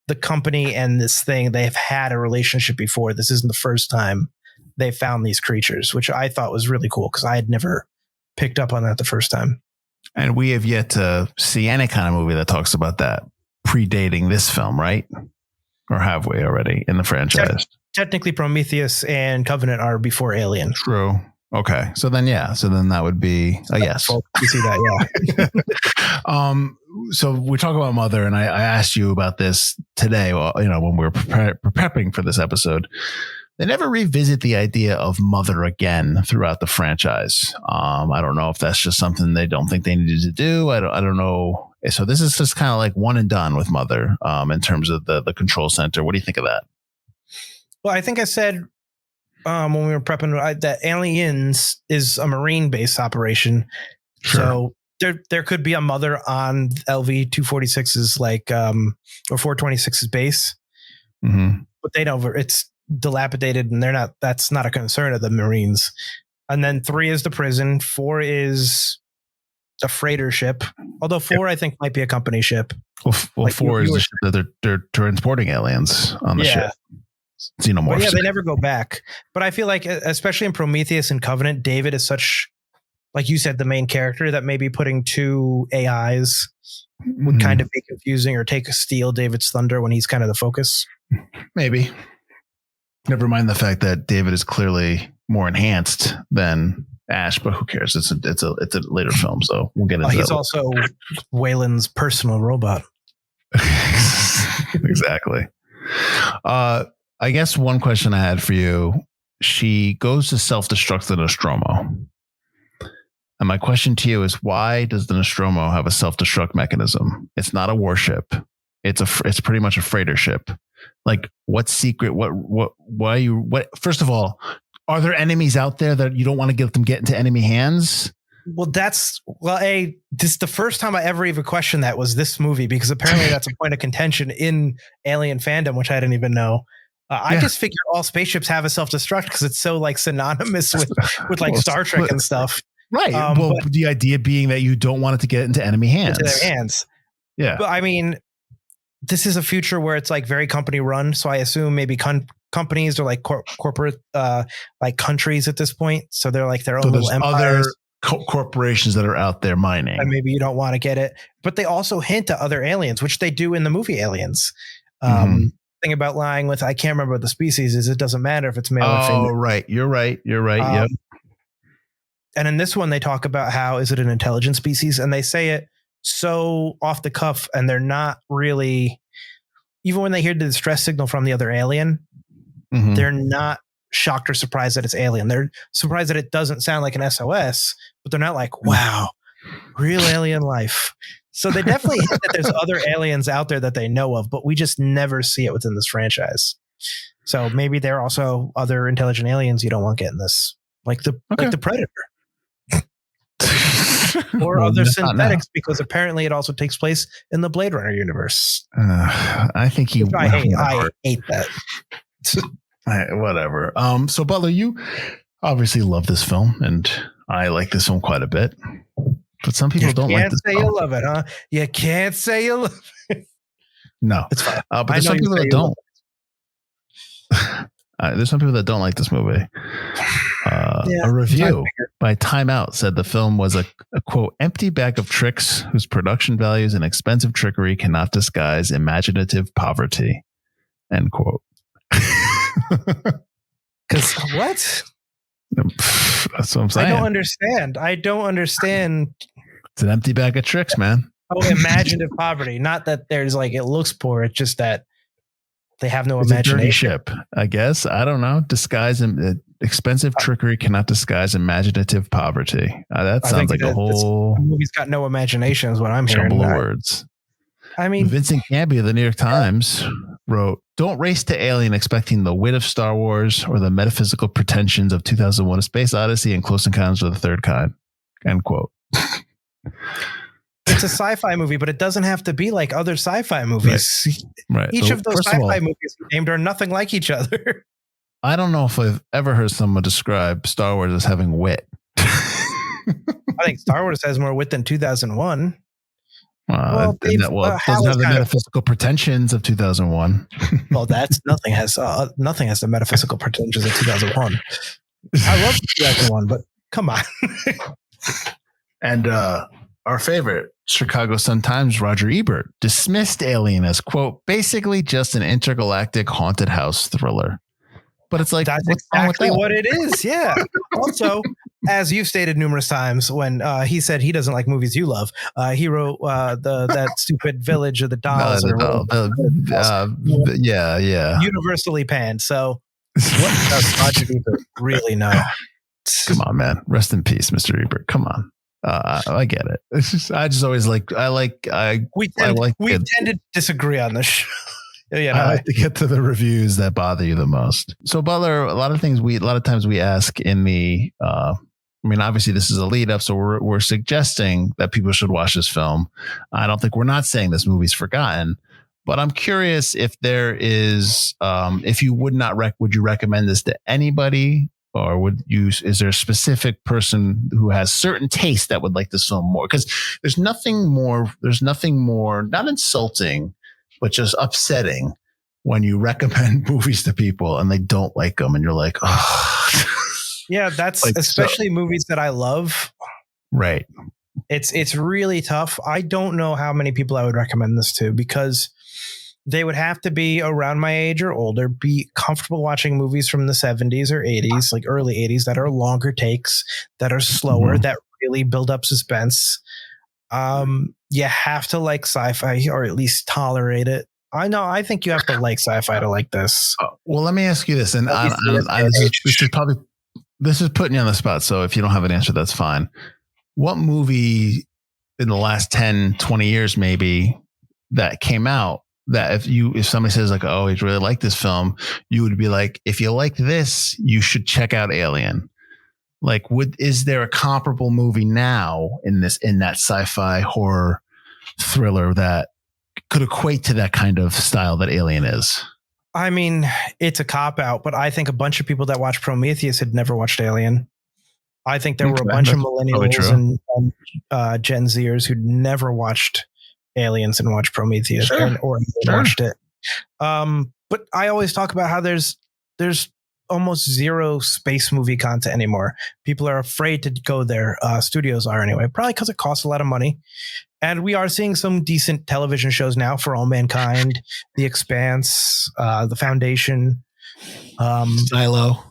the company and this thing. They've had a relationship before. This isn't the first time they found these creatures, which I thought was really cool because I had never picked up on that the first time. And we have yet to see any kind of movie that talks about that predating this film, right? Or have we already in the franchise? Technically, Prometheus and Covenant are before Alien. True. Okay. So then that would be a yes. You see that. Yeah. So we talk about Mother, and I asked you about this today, when we were prepping for this episode. They never revisit the idea of Mother again throughout the franchise. I don't know if that's just something they don't think they needed to do. I don't know. So this is just kind of like one and done with Mother, in terms of the control center. What do you think of that? Well, I think I said, when we were prepping, that Aliens is a Marine base operation. Sure. So there could be a mother on LV-246's like or 426's base, but they don't. It's dilapidated, and that's not a concern of the Marines. And then 3 is the prison. 4 is a freighter ship, although 4 I think might be a company ship. Well, like 4 is the ship that they're transporting aliens on the ship. Xenomorphs. But yeah, they never go back. But I feel like, especially in Prometheus and Covenant, David is such, like you said, the main character, that maybe putting 2 AIs would kind of be confusing or steal David's thunder when he's kind of the focus. Maybe. Never mind the fact that David is clearly more enhanced than Ash, but who cares? It's a later film, so we'll get into that. He's also Wayland's personal robot. Exactly. I guess one question I had for you, she goes to self-destruct the Nostromo. And my question to you is, why does the Nostromo have a self-destruct mechanism? It's not a warship. It's pretty much a freighter ship. Like, what secret, first of all, are there enemies out there that you don't want to get into enemy hands? Well, this is the first time I ever even questioned that was this movie, because apparently that's a point of contention in alien fandom, which I didn't even know. I just figure all spaceships have a self-destruct because it's so like synonymous with like Star Trek and stuff. Right. But the idea being that you don't want it to get into enemy hands. Into their hands. Yeah. But I mean, this is a future where it's like very company run. So I assume maybe companies are like corporate, like countries at this point. So they're like their own little empires. Other corporations that are out there mining. And maybe you don't want to get it. But they also hint at other aliens, which they do in the movie Aliens. Thing about lying with, I can't remember what the species is. It doesn't matter if it's male or female. Oh, right. You're right. Yep. And in this one, they talk about how is it an intelligent species? And they say it so off the cuff, and they're not really, even when they hear the distress signal from the other alien, they're not shocked or surprised that it's alien. They're surprised that it doesn't sound like an SOS, but they're not like, wow, real alien life. So they definitely hint that there's other aliens out there that they know of, but we just never see it within this franchise. So maybe there are also other intelligent aliens you don't want getting this, like the Predator. Or other synthetics, because apparently it also takes place in the Blade Runner universe. I think I hate that. Whatever. So Butler, you obviously love this film, and I like this film quite a bit. But some people don't like this film. You can't say you love it, huh? You can't say you love it. No, it's fine. But there's some people that don't. There's some people that don't like this movie. A review by Time Out said the film was a quote, empty bag of tricks whose production values and expensive trickery cannot disguise imaginative poverty. End quote. Because what? That's what I'm saying. I don't understand. It's an empty bag of tricks, man. Oh, imaginative poverty. Not that there's like it looks poor. It's just that they have no imagination. A dirty ship, I guess. I don't know. Expensive trickery cannot disguise imaginative poverty. That sounds like a whole movie's got no imagination, is what I'm hearing. Jumble of words. I mean, Vincent Canby of the New York Times wrote, "Don't race to Alien expecting the wit of Star Wars or the metaphysical pretensions of 2001: A Space Odyssey and Close Encounters of the Third Kind." End quote. It's a sci-fi movie, but it doesn't have to be like other sci-fi movies. Right. Each of those sci-fi movies named are nothing like each other. I don't know if I've ever heard someone describe Star Wars as having wit. I think Star Wars has more wit than 2001. It doesn't have the metaphysical pretensions of 2001. Well, that's nothing has the metaphysical pretensions of 2001. I love 2001, but come on. And our favorite Chicago Sun-Times Roger Ebert dismissed Alien as, quote, basically just an intergalactic haunted house thriller. But it's like, that's exactly what it is. Yeah. Also, as you've stated numerous times, when he said he doesn't like movies you love, he wrote that stupid Village of the Dolls. Yeah. Universally panned. So what does Roger Ebert really know? Come on, man. Rest in peace, Mr. Ebert. Come on. I get it. It's just, I just always we tend to disagree on this show. Yeah, I like to get to the reviews that bother you the most. So Butler, a lot of times we ask in the I mean, obviously this is a lead up, so we're suggesting that people should watch this film. I don't think we're not saying this movie's forgotten, but I'm curious if there is, if you would you recommend this to anybody, or is there a specific person who has certain taste that would like this film more? Because there's nothing more, not insulting, but just upsetting when you recommend movies to people and they don't like them, and you're like, oh. Yeah, that's like, especially movies that I love. Right. It's really tough. I don't know how many people I would recommend this to, because they would have to be around my age or older, be comfortable watching movies from the 70s or 80s, like early 80s, that are longer takes, that are slower, that really build up suspense. You have to like sci-fi, or at least tolerate it. I think you have to like sci-fi to like this. Well, let me ask you this, and this is putting you on the spot, so if you don't have an answer, that's fine. What movie in the last 10, 20 years maybe that came out that if somebody says like, oh, he'd really like this film, you would be like, if you like this, you should check out Alien. Like, is there a comparable movie now in that sci-fi horror thriller that could equate to that kind of style that Alien is? I mean, it's a cop-out, but I think a bunch of people that watched Prometheus had never watched Alien. I think there were a bunch of millennials and Gen Zers who'd never watched Aliens and watched Prometheus or watched it. But I always talk about how there's almost zero space movie content anymore. People are afraid to go there. Studios are anyway, probably because it costs a lot of money. And we are seeing some decent television shows now. For All Mankind, The Expanse, The Foundation, Silo.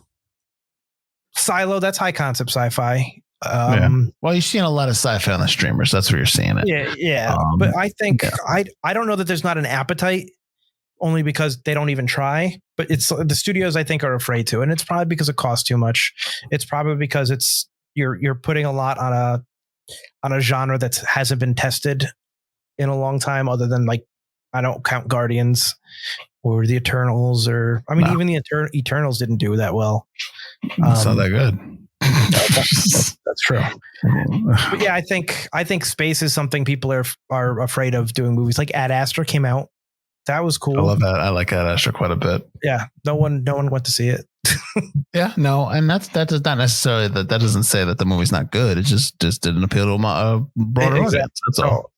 That's high concept sci-fi. Well, you're seeing a lot of sci-fi on the streamers. That's where you're seeing it. Yeah. But I think I don't know that there's not an appetite, only because they don't even try. But it's the studios, I think, are afraid to, and it's probably because it costs too much. It's probably because you're putting a lot on a genre that hasn't been tested in a long time, other than, like, I don't count Guardians or the Eternals, or even the Eternals didn't do that well. It's not that good. That's true. But yeah, I think space is something people are afraid of doing. Movies like Ad Astra came out. That was cool. I love that. I like Ad Astra quite a bit. Yeah. No one went to see it. Yeah, no. And that does not necessarily, that doesn't say that the movie's not good. It just didn't appeal to a broader audience. That's all.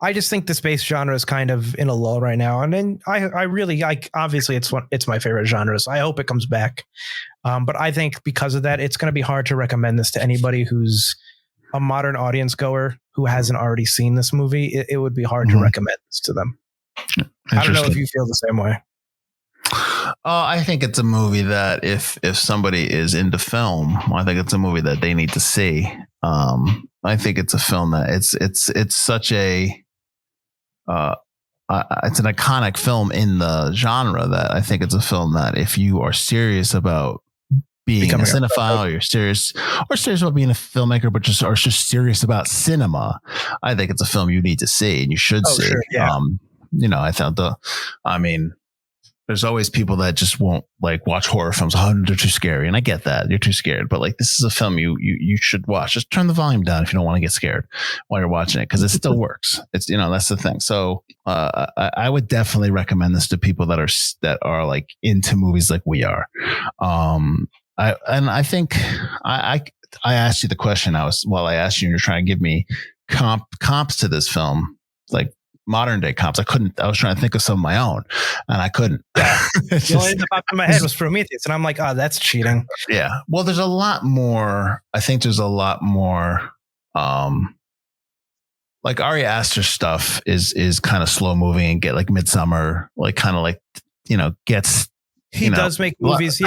I just think the space genre is kind of in a lull right now. And then I really like, obviously it's my favorite genre, so I hope it comes back. But I think because of that, it's going to be hard to recommend this to anybody who's a modern audience goer who hasn't already seen this movie. It would be hard to recommend this to them. I don't know if you feel the same way. I think it's a movie that if somebody is into film, I think it's a movie that they need to see. I think it's a film that it's such a it's an iconic film in the genre that I think it's a film that if you are serious about being a cinephile, or you're serious about being a filmmaker, but just serious about cinema, I think it's a film you need to see and you should see. Sure, yeah. There's always people that just won't like watch horror films. Oh, they're too scary. And I get that. You're too scared. But like, this is a film you should watch. Just turn the volume down if you don't want to get scared while you're watching it, because it still works. It's, that's the thing. So I would definitely recommend this to people that are like into movies like we are. I think I asked you the question. I asked you and you're trying to give me comps to this film, like modern day comps. I was trying to think of some of my own and I couldn't. The only thing that popped in my head was Prometheus, and I'm like, oh, that's cheating. Yeah. Well, there's a lot more. I think there's a lot more. Like Ari Aster stuff is kind of slow moving and get like Midsummer, like kind of like, gets. He does make movies,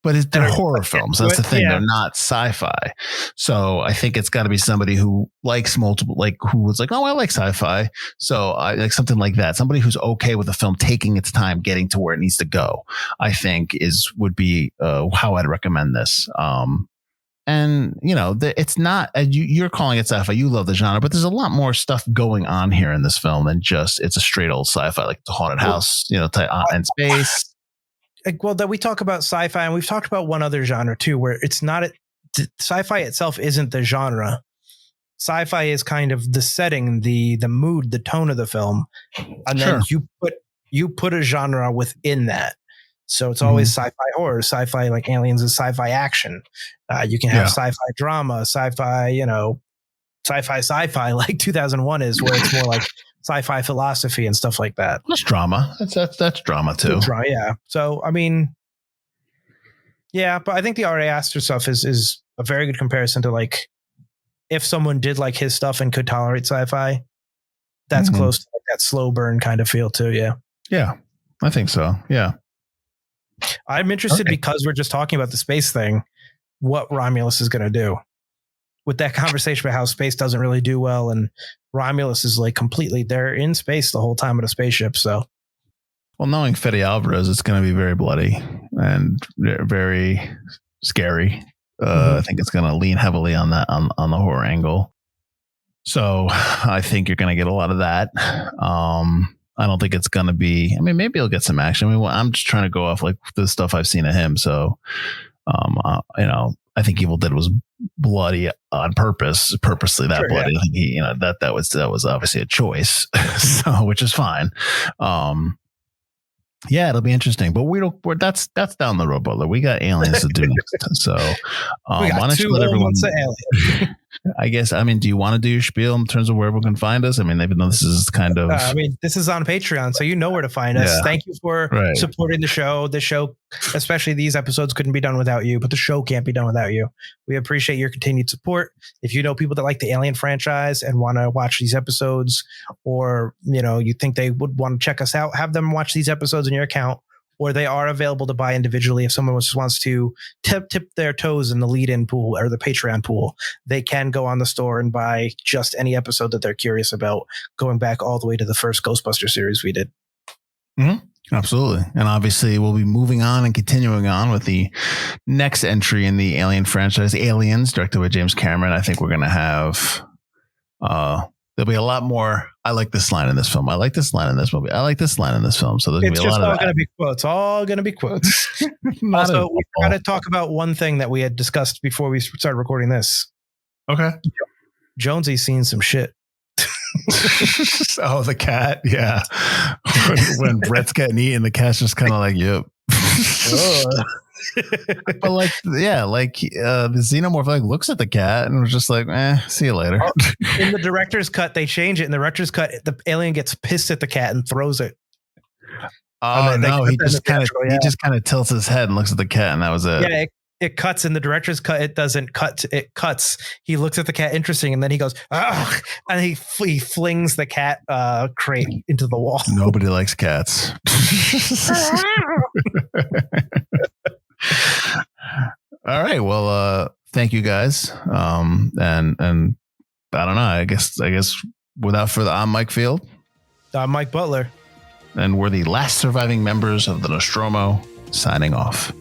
but they're horror films. That's the thing; they're not sci-fi. So I think it's got to be somebody who likes multiple, like who was like, "Oh, I like sci-fi," so I like something like that. Somebody who's okay with the film taking its time getting to where it needs to go. I think would be how I'd recommend this. And it's not. You're calling it sci-fi. You love the genre, but there's a lot more stuff going on here in this film than just it's a straight old sci-fi, like the haunted house, in space. Well, that we talk about sci-fi, and we've talked about one other genre too, where it's not sci-fi itself isn't the genre. Sci-fi is kind of the setting, the mood, the tone of the film, and then you put a genre within that. So it's always sci-fi horror, sci-fi like Aliens is sci-fi action. You can have sci-fi drama, sci-fi, sci-fi like 2001 is, where it's more like sci-fi philosophy and stuff like that. That's drama. That's drama too. Yeah. So I mean, yeah, but I think the Ari Aster stuff is a very good comparison to like if someone did like his stuff and could tolerate sci-fi. That's close to like that slow burn kind of feel too. Yeah. Yeah, I think so. Yeah. I'm interested because we're just talking about the space thing, what Romulus is going to do with that conversation about how space doesn't really do well. And Romulus is like completely, they're in space the whole time in a spaceship. So, well, knowing Fede Alvarez, it's going to be very bloody and very scary. I think it's going to lean heavily on that, on the horror angle. So I think you're going to get a lot of that. I don't think it's going to be, I mean, maybe he'll get some action. I mean, I'm just trying to go off like the stuff I've seen of him. So, I think Evil Dead was bloody on purposely that bloody. I think he, that was obviously a choice, so, which is fine. Yeah, it'll be interesting, but that's down the road, Butler. We got aliens to do next. So, why don't you let everyone I guess, I mean, do you want to do your spiel in terms of where everyone can find us? I mean, even though this is kind of... this is on Patreon, so you know where to find us. Yeah. Thank you for supporting the show. The show, especially these episodes, couldn't be done without you, but the show can't be done without you. We appreciate your continued support. If you know people that like the Alien franchise and want to watch these episodes, or, you think they would want to check us out, have them watch these episodes in your account, or they are available to buy individually. If someone just wants to tip their toes in the lead-in pool or the Patreon pool, they can go on the store and buy just any episode that they're curious about, going back all the way to the first Ghostbuster series we did. Mm-hmm. Absolutely. And obviously we'll be moving on and continuing on with the next entry in the Alien franchise, Aliens, directed by James Cameron. I think we're going to have... there'll be a lot more. I like this line in this film. I like this line in this movie. I like this line in this film. So there's going to be a lot of that. It's all going to be quotes. Also, we got to talk about one thing that we had discussed before we started recording this. Okay. Jonesy's seen some shit. Oh, the cat. Yeah. When Brett's getting eaten, the cat's just kind of like, yep. But the xenomorph looks at the cat and was just like, see you later. In the director's cut, they change it. In the director's cut, the alien gets pissed at the cat and throws it. Oh no, he just kind of tilts his head and looks at the cat, and that was it. Yeah, it cuts. In the director's cut, it doesn't cut. It cuts. He looks at the cat, interesting, and then he goes, "Ugh," and he flings the cat crate into the wall. Nobody likes cats. All right. Well, thank you guys. And I don't know. I guess without further, I'm Mike Field. I'm Mike Butler. And we're the last surviving members of the Nostromo, signing off.